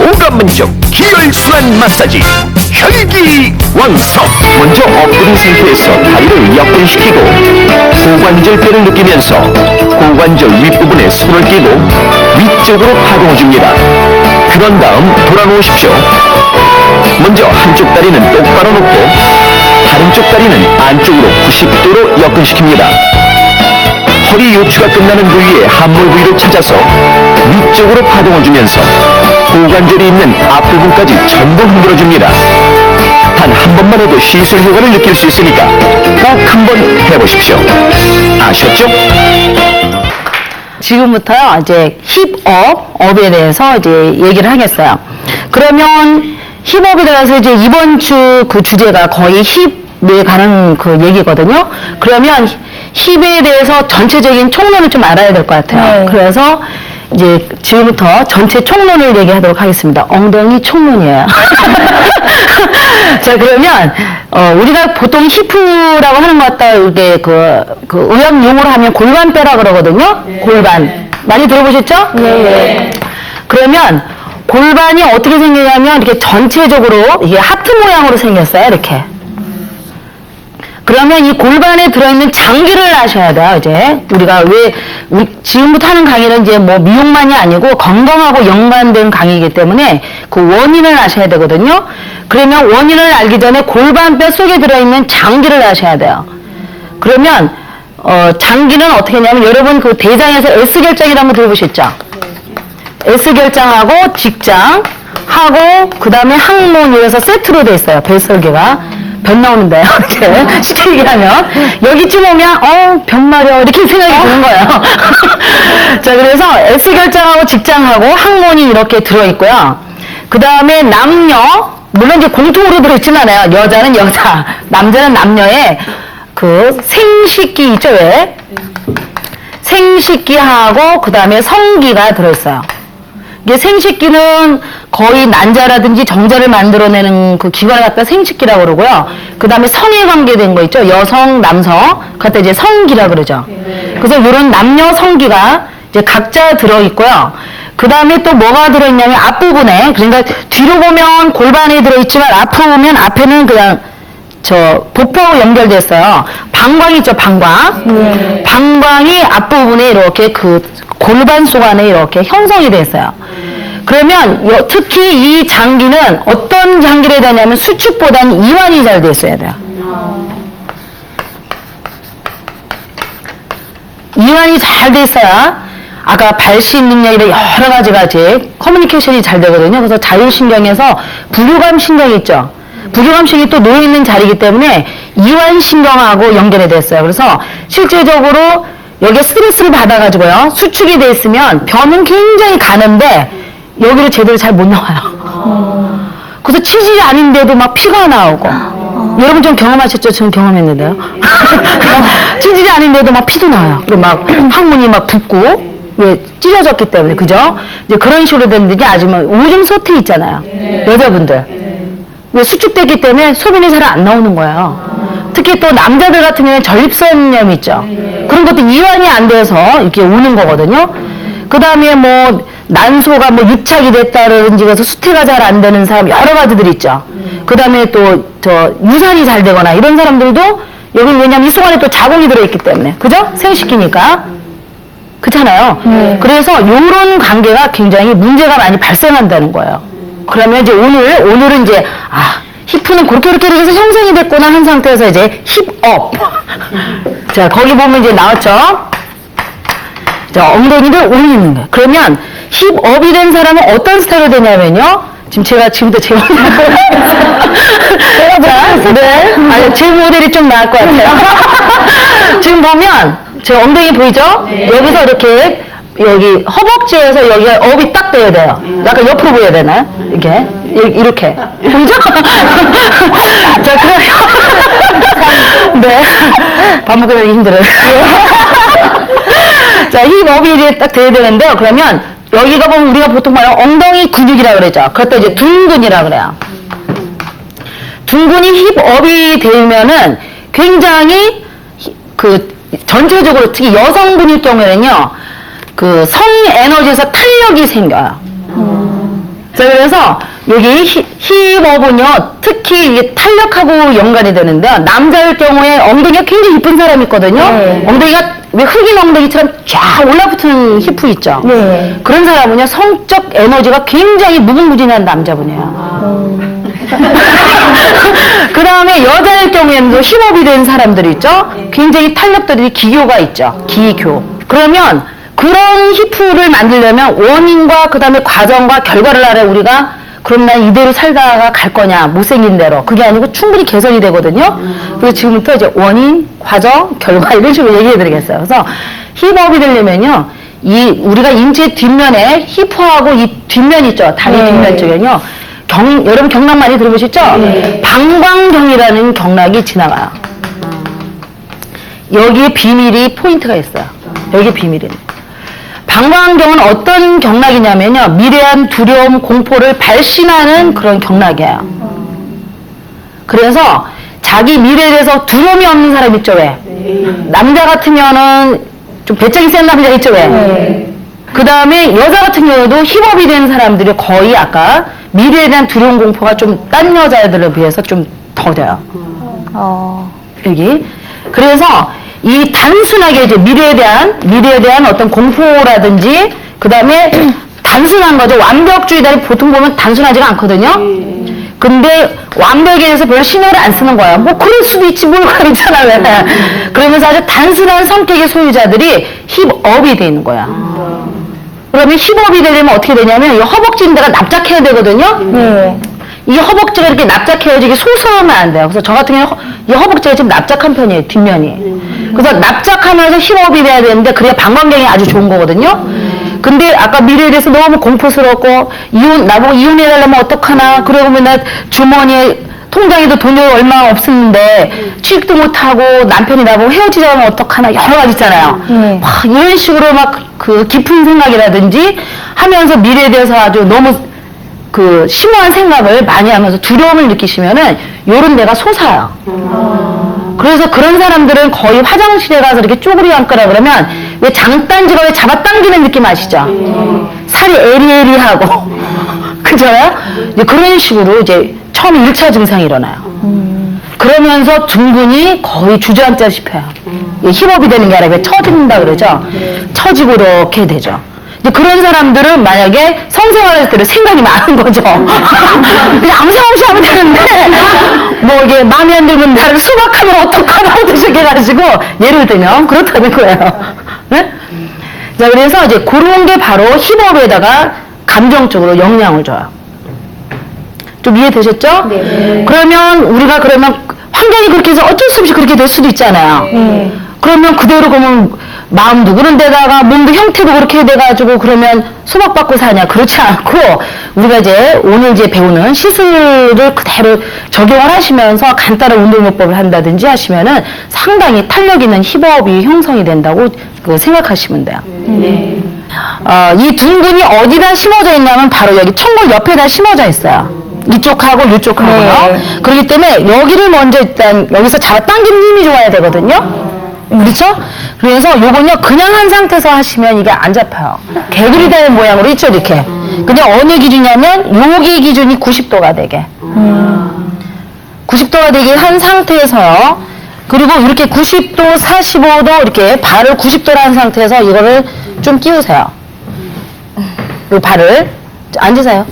오감만족 기혈순환 마사지 혈기왕성. 먼저 엎드린 상태에서 다리를 역근시키고 고관절뼈를 느끼면서 고관절 윗부분에 손을 끼고 위쪽으로 파동해줍니다. 그런 다음 돌아놓으십시오. 먼저 한쪽 다리는 똑바로 놓고 다른 쪽 다리는 안쪽으로 90도로 역근시킵니다. 허리 요추가 끝나는 부위에 함몰 부위를 찾아서 위쪽으로 파동을 주면서 고관절이 있는 앞부분까지 전부 흔들어줍니다. 단 한 번만 해도 시술 효과를 느낄 수 있으니까 꼭 한번 해보십시오. 아셨죠? 지금부터 이제 힙업에 대해서 이제 얘기를 하겠어요. 그러면 힙업에 대해서 이제 이번 주 그 주제가 거의 힙에 관한 그 얘기거든요. 그러면 힙에 대해서 전체적인 총론을 좀 알아야 될 것 같아요. 네. 그래서 이제 지금부터 전체 총론을 얘기하도록 하겠습니다. 엉덩이 총론이에요. 자, 그러면 우리가 보통 히프라고 하는 것 같다 이게 그 의학 용어로 하면 골반뼈라 그러거든요. 네. 골반 많이 들어보셨죠? 네. 그러면 골반이 어떻게 생기냐면 이렇게 전체적으로 이게 하트 모양으로 생겼어요. 이렇게. 그러면 이 골반에 들어있는 장기를 아셔야 돼요. 이제 우리가 지금부터 하는 강의는 이제 뭐 미용만이 아니고 건강하고 연관된 강의이기 때문에 그 원인을 아셔야 되거든요. 그러면 원인을 알기 전에 골반뼈 속에 들어있는 장기를 아셔야 돼요. 그러면 장기는 어떻게 했냐면 여러분 그 대장에서 S결장이라는 거 들어보셨죠? S결장하고 직장하고 그 다음에 항문이어서 세트로 돼 있어요. 뱃설계가. 변 나오는데요. 이렇게 쉽게 얘기하면 여기쯤 오면 변 마려 이렇게 생각이 드는 거예요. 자, 그래서 S결장하고 직장하고 항문이 이렇게 들어있고요. 그 다음에 남녀 물론 이제 공통으로 들어있진 않아요. 여자는 여자, 남자는 남녀의 그 생식기 있죠, 왜? 생식기하고 그 다음에 성기가 들어있어요. 이게 생식기는 거의 난자라든지 정자를 만들어내는 그 기관을 갖다 생식기라고 그러고요. 그 다음에 성에 관계된 거 있죠. 여성, 남성. 그것도 이제 성기라고 그러죠. 그래서 이런 남녀 성기가 이제 각자 들어있고요. 그 다음에 또 뭐가 들어있냐면 앞부분에, 그러니까 뒤로 보면 골반이 들어있지만 앞으로 보면 앞에는 그냥 복부하고 연결됐어요. 방광 있죠, 방광. 방광이 앞부분에 이렇게 그 골반 속 안에 이렇게 형성이 됐어요. 그러면 특히 이 장기는 어떤 장기를 해야 되냐면 수축보다는 이완이 잘 됐어야 돼요. 이완이 잘 됐어야 아까 발신 능력이나 여러 가지가 이제 커뮤니케이션이 잘 되거든요. 그래서 자율신경에서 부교감 신경이 있죠. 부교감신경이 또 놓여있는 자리이기 때문에 이완신경하고 연결이 됐어요. 그래서 실제적으로 여기에 스트레스를 받아가지고요. 수축이 돼 있으면 변은 굉장히 가는데 여기를 제대로 잘 못 나와요. 그래서 치질이 아닌데도 막 피가 나오고. 여러분 좀 경험하셨죠? 저는 경험했는데요. 치질이 아닌데도 막 피도 나와요. 그리고 막 항문이 막 붓고 왜 찢어졌기 때문에 그죠? 이제 그런 식으로 됐는데 아줌마 오줌 소태 있잖아요. 여자분들. 왜 수축됐기 때문에 소변이 잘 안 나오는 거예요. 특히 또 남자들 같은 경우는 전립선염 있죠. 그런 것도 이완이 안 돼서 이렇게 오는 거거든요. 그 다음에 뭐 난소가 뭐 유착이 됐다든지 그래서 수태가 잘 안 되는 사람 여러 가지들 있죠. 그 다음에 또 유산이 잘 되거나 이런 사람들도 여기 왜냐면 이 속 안에 또 자궁이 들어있기 때문에 그죠? 생식기니까 그렇잖아요. 그래서 이런 관계가 굉장히 문제가 많이 발생한다는 거예요. 그러면 이제 오늘은 이제 히프는 그렇게 해서 형성이 됐구나 한 상태에서 이제 힙업. 자, 거기 보면 이제 나왔죠? 자, 엉덩이를 올리는 거예요. 그러면 힙업이 된 사람은 어떤 스타일로 되냐면요. 지금부터 제 모델. 자, 네. 아니, 제 모델이 좀 나을 것 같아요. 지금 보면, 저 엉덩이 보이죠? 네. 여기서 이렇게, 여기 허벅지에서 여기가 업이 딱 돼야 돼요. 약간 옆으로 보여야 되나요? 이렇게. 보이죠? 자, 그러면. 네. 밥 먹기 힘들어요. 자, 힙업이 이제 딱 돼야 되는데요. 그러면 여기가 보면 우리가 보통 말하는 엉덩이 근육이라고 그러죠. 그것도 이제 둔근이라고 그래요. 둔근이 힙업이 되면은 굉장히 전체적으로 특히 여성분일 경우에는요. 성 에너지에서 탄력이 생겨요. 자, 자, 그래서 여기 힙업은요, 특히 이게 탄력하고 연관이 되는데요. 남자일 경우에 엉덩이가 굉장히 이쁜 사람이 있거든요. 네. 엉덩이가 왜 흑인 엉덩이처럼 쫙 올라붙은 힙프 있죠. 네. 그런 사람은요, 성적 에너지가 굉장히 무궁무진한 남자분이에요. 그 다음에 여자일 경우에는 힙업이 된 사람들 있죠. 굉장히 탄력들이 기교가 있죠. 기교. 그러면 그런 히프를 만들려면 원인과 그 다음에 과정과 결과를 알아 우리가 그럼 난 이대로 살다가 갈 거냐 못생긴 대로 그게 아니고 충분히 개선이 되거든요. 그래서 지금부터 이제 원인, 과정, 결과 이런 식으로 얘기해 드리겠어요. 그래서 힙업이 되려면요 이 우리가 인체 뒷면에 히프하고 이 뒷면 있죠. 다리 네. 뒷면 쪽에는요 여러분 경락 많이 들어보셨죠? 네. 방광경이라는 경락이 지나가요. 여기에 비밀이 포인트가 있어요. 여기 비밀이. 방광경은 어떤 경락이냐면요. 미래한 두려움, 공포를 발신하는 그런 경락이에요. 그래서 자기 미래에 대해서 두려움이 없는 사람 있죠, 왜? 남자 같으면은 좀 배짱이 센 남자 있죠, 왜? 그 다음에 여자 같은 경우도 힙업이 된 사람들이 거의 아까 미래에 대한 두려움, 공포가 좀 딴 여자들에 비해서 좀 더뎌요. 여기. 그래서 이 단순하게 이제 미래에 대한 어떤 공포라든지 그 다음에 단순한 거죠. 완벽주의자를 보통 보면 단순하지가 않거든요. 근데 완벽에 대해서 별로 신경을 안 쓰는 거예요. 뭐 그럴 수도 있지 뭘 그러잖아 왜. 그러면서 아주 단순한 성격의 소유자들이 힙업이 돼 있는 거야. 그러면 힙업이 되려면 어떻게 되냐면 이 허벅지 인대가 납작해야 되거든요. 네. 이 허벅지가 이렇게 납작해야지 이게 솟아오면 안 돼요. 그래서 저 같은 경우는 이 허벅지가 좀 납작한 편이에요, 뒷면이. 그래서 납작하면서 힙업이 돼야 되는데 그래야 방광경이 아주 좋은 거거든요. 근데 아까 미래에 대해서 너무 공포스럽고 나보고 이혼해달라면 어떡하나 그러면 나 주머니에 통장에도 돈이 얼마 없었는데 취직도 못하고 남편이 나보고 헤어지자면 어떡하나 여러 가지 있잖아요. 막 이런 식으로 막 그 깊은 생각이라든지 하면서 미래에 대해서 아주 너무 그 심오한 생각을 많이 하면서 두려움을 느끼시면은 요런 데가 솟아요. 그래서 그런 사람들은 거의 화장실에 가서 이렇게 쪼그리 앉거나 그러면 왜 장단지가 왜 잡아당기는 느낌 아시죠? 살이 에리에리하고 그잖아요? 이제 그런 식으로 이제 처음 1차 증상이 일어나요. 그러면서 둥근이 거의 주저앉다시피 해요. 힙업이 되는 게 아니라 처진다 그러죠? 처지고 이렇게 되죠. 근데 그런 사람들은 만약에 성생활할 때는 생각이 많은 거죠. 그냥 아무 생각 없이 하면 되는데, 뭐 이게 마음에 안 들면 나를 수박하면 어떡하나 이렇게 해가지고, 예를 들면 그렇다는 거예요. 네? 자, 그래서 이제 그런 게 바로 힙업에다가 감정적으로 영향을 줘요. 좀 이해되셨죠? 네. 그러면 우리가 그러면 환경이 그렇게 해서 어쩔 수 없이 그렇게 될 수도 있잖아요. 그러면 그대로 그러면 마음도 그런 데다가 몸도 형태도 그렇게 돼가지고 그러면 소박받고 사냐 그렇지 않고 우리가 이제 오늘 이제 배우는 시술을 그대로 적용을 하시면서 간단한 운동요법을 한다든지 하시면은 상당히 탄력 있는 힙업이 형성이 된다고 생각하시면 돼요. 이 둥근이 어디다 심어져 있냐면 바로 여기 청골 옆에다 심어져 있어요. 이쪽하고 이쪽하고요. 그렇기 때문에 여기를 먼저 일단 여기서 잡아당기는 힘이 좋아야 되거든요. 그렇죠? 그래서 요건요 그냥 한 상태에서 하시면 이게 안 잡혀요. 개구리 되는 모양으로 있죠 이렇게. 그냥 어느 기준이냐면 여기 기준이 90도가 되게. 90도가 되게 한 상태에서요. 그리고 이렇게 90도, 45도 이렇게 발을 90도로 한 상태에서 이거를 좀 끼우세요. 요 발을 앉으세요.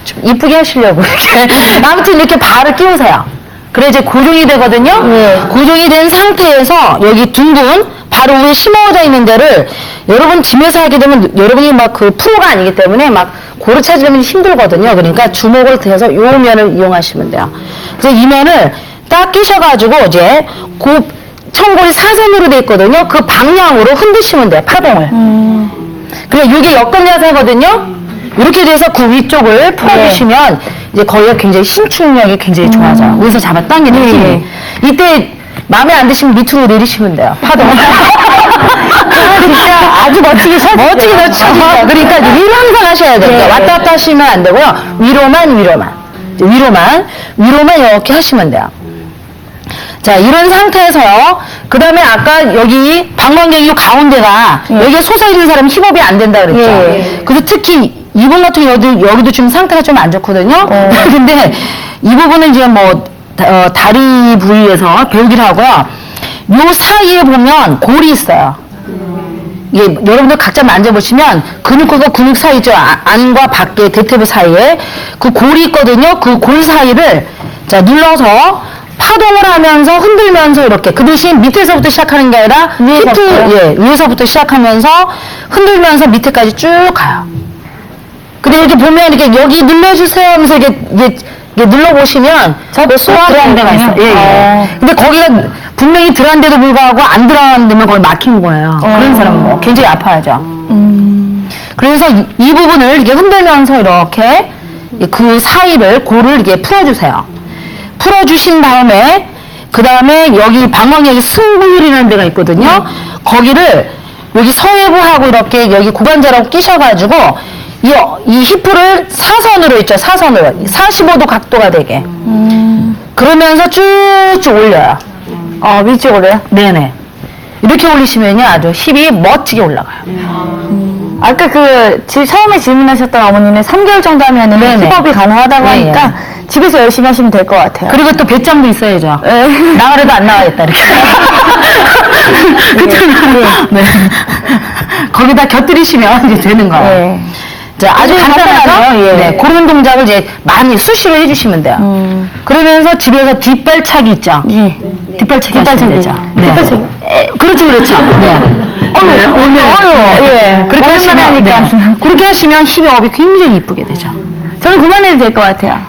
좀 이쁘게 하시려고 이렇게 아무튼 이렇게 발을 끼우세요. 그래 이제 고정이 되거든요. 고정이 된 상태에서 여기 둥근 바로 위에 심어져 있는 데를 여러분 집에서 하게 되면 여러분이 막 그 프로가 아니기 때문에 막 고루 찾으려면 힘들거든요. 그러니까 주먹을 대서 요 면을 이용하시면 돼요. 그래서 이 면을 딱 끼셔가지고 이제 그 청골이 사선으로 돼 있거든요. 그 방향으로 흔드시면 돼요. 파동을. 그래 이게 역전 자세거든요. 이렇게 돼서 그 위쪽을 풀어주시면 이제 거기가 굉장히 신축력이 굉장히 좋아져요. 여기서 잡아당기는 힘이. 이때 마음에 안 드시면 밑으로 내리시면 돼요. 파동. 그러니까 아주 멋지게 쳐집니다. 그러니까 이제 위로 항상 하셔야 돼요. 왔다 갔다 하시면 안 되고요. 위로만. 위로만 이렇게 하시면 돼요. 자, 이런 상태에서요. 그 다음에 아까 여기 방광경이 가운데가 여기에 솟아있는 사람은 힙업이 안 된다 그랬죠. 그래서 특히 이분 같은 경우 여기도 지금 상태가 좀 안 좋거든요. 근데 이 부분은 이제 뭐 다리 부위에서 배우기를 하고요. 요 사이에 보면 골이 있어요. 이게 여러분들 각자 만져보시면 근육과 근육 사이죠. 안과 밖에 대퇴부 사이에 그 골이 있거든요. 그 골 사이를 자 눌러서 파동을 하면서 흔들면서 이렇게 그 대신 밑에서부터 시작하는 게 아니라 위에서부터 시작하면서 흔들면서 밑에까지 쭉 가요. 근데 이렇게 보면 이렇게 여기 눌러주세요 하면서 이게 눌러보시면 쏙 들어간 데가 있어요. 근데 거기가 분명히 들어간데도 불구하고 안 들어간 데면 거기 막힌 거예요. 그런 사람은 뭐 굉장히 아파하죠. 그래서 이 부분을 이렇게 흔들면서 이렇게 그 사이를 골을 이렇게 풀어주세요. 풀어주신 다음에 그 다음에 여기 방광역에 승부율이라는 데가 있거든요. 거기를 여기 서해부하고 이렇게 여기 고관절하고 끼셔가지고 이 히프를 사선으로 있죠. 사선으로 45도 각도가 되게 그러면서 쭉쭉 올려요. 위쪽으로요? 네네. 이렇게 올리시면요 아주 힙이 멋지게 올라가요. 아까 처음에 질문하셨던 어머님은 3개월 정도 하면은 네네. 힙업이 가능하다고 하니까 집에서 열심히 하시면 될 것 같아요. 그리고 또 배짱도 있어야죠. 나가래도 안 나가겠다 이렇게. 그렇잖아요. 네. 거기다 곁들이시면 이제 되는 거예요. 네. 자, 아주 간단하죠? 네, 그런 동작을 이제 많이 수시로 해주시면 돼요. 그러면서 집에서 뒷발차기 있죠? 뒷발차기 하시면 되죠. 뒷발차기. 그렇죠, 그렇죠. 네. 그렇게 하시면, 그렇게 하시면 힙업이 굉장히 이쁘게 되죠. 저는 그만해도 될 것 같아요.